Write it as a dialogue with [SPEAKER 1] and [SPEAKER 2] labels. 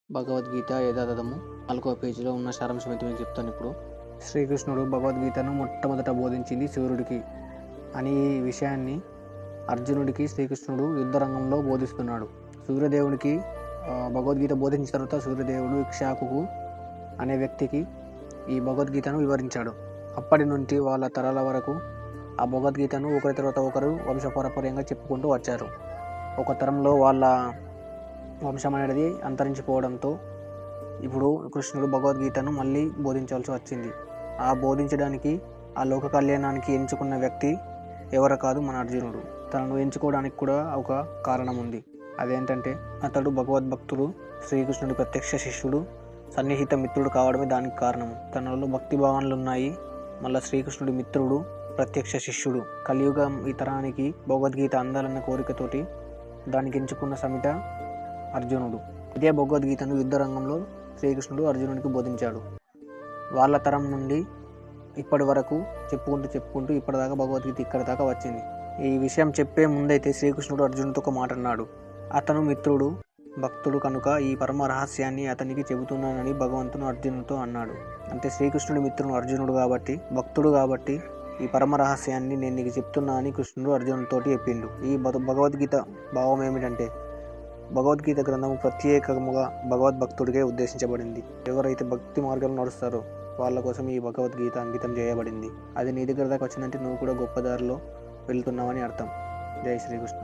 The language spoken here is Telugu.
[SPEAKER 1] భగవద్గీత యథాతథము 4వ పేజీలో ఉన్న సారాంశం అయితే మీకు చెప్తాను ఇప్పుడు. శ్రీకృష్ణుడు భగవద్గీతను మొట్టమొదట బోధించింది సూర్యుడికి అని ఈ విషయాన్ని అర్జునుడికి శ్రీకృష్ణుడు యుద్ధరంగంలో బోధిస్తున్నాడు. సూర్యదేవునికి భగవద్గీత బోధించిన తర్వాత సూర్యదేవుడు ఇక్ష్వాకుకు అనే వ్యక్తికి ఈ భగవద్గీతను వివరించాడు. అప్పటి నుండి వాళ్ళ తరాల వరకు ఆ భగవద్గీతను ఒకరి తర్వాత ఒకరు వంశపారపర్యంగా చెప్పుకుంటూ వచ్చారు. ఒక తరంలో వాళ్ళ వంశం అనేది అంతరించిపోవడంతో ఇప్పుడు కృష్ణుడు భగవద్గీతను మళ్ళీ బోధించాల్సి వచ్చింది. ఆ బోధించడానికి ఆ లోక కళ్యాణానికి ఎంచుకున్న వ్యక్తి ఎవరు కాదు, మన అర్జునుడు. తనను ఎంచుకోవడానికి కూడా ఒక కారణం ఉంది. అదేంటంటే అతడు భగవద్భక్తుడు, శ్రీకృష్ణుడి ప్రత్యక్ష శిష్యుడు, సన్నిహిత మిత్రుడు కావడమే దానికి కారణము. తనలో భక్తి భావనలు ఉన్నాయి. మళ్ళీ శ్రీకృష్ణుడి మిత్రుడు, ప్రత్యక్ష శిష్యుడు. కలియుగం ఈ తరానికి భగవద్గీత అందాలన్న కోరికతోటి దానికి ఎంచుకున్న సమిత అర్జునుడు. ఇదే భగవద్గీతను యుద్ధరంగంలో శ్రీకృష్ణుడు అర్జునుడికి బోధించాడు. వాళ్ళ తరం నుండి ఇప్పటి వరకు చెప్పుకుంటూ ఇప్పటిదాకా భగవద్గీత ఇక్కడ దాకా వచ్చింది. ఈ విషయం చెప్పే ముందైతే శ్రీకృష్ణుడు అర్జునుడితో ఒక మాట అన్నాడు. అతను మిత్రుడు, భక్తుడు కనుక ఈ పరమ రహస్యాన్ని అతనికి చెబుతున్నానని భగవంతుడు అర్జునుడితో అన్నాడు. అంటే శ్రీకృష్ణుడి మిత్రుడు అర్జునుడు కాబట్టి, భక్తుడు కాబట్టి ఈ పరమ రహస్యాన్ని నేను నీకు చెప్తున్నా అని కృష్ణుడు అర్జునుడితోటి చెప్పిండు. ఈ భగవద్గీత భావం ఏమిటంటే భగవద్గీత గ్రంథము ప్రత్యేకముగా భగవద్భక్తుడికే ఉద్దేశించబడింది. ఎవరైతే భక్తి మార్గంలో నడుస్తారో వాళ్ళ కోసం ఈ భగవద్గీత అంకితం చేయబడింది. అది నీ దగ్గర దాకా వచ్చిందంటే నువ్వు కూడా గొప్ప దారిలో వెళ్తున్నావని అర్థం. జై శ్రీకృష్ణ.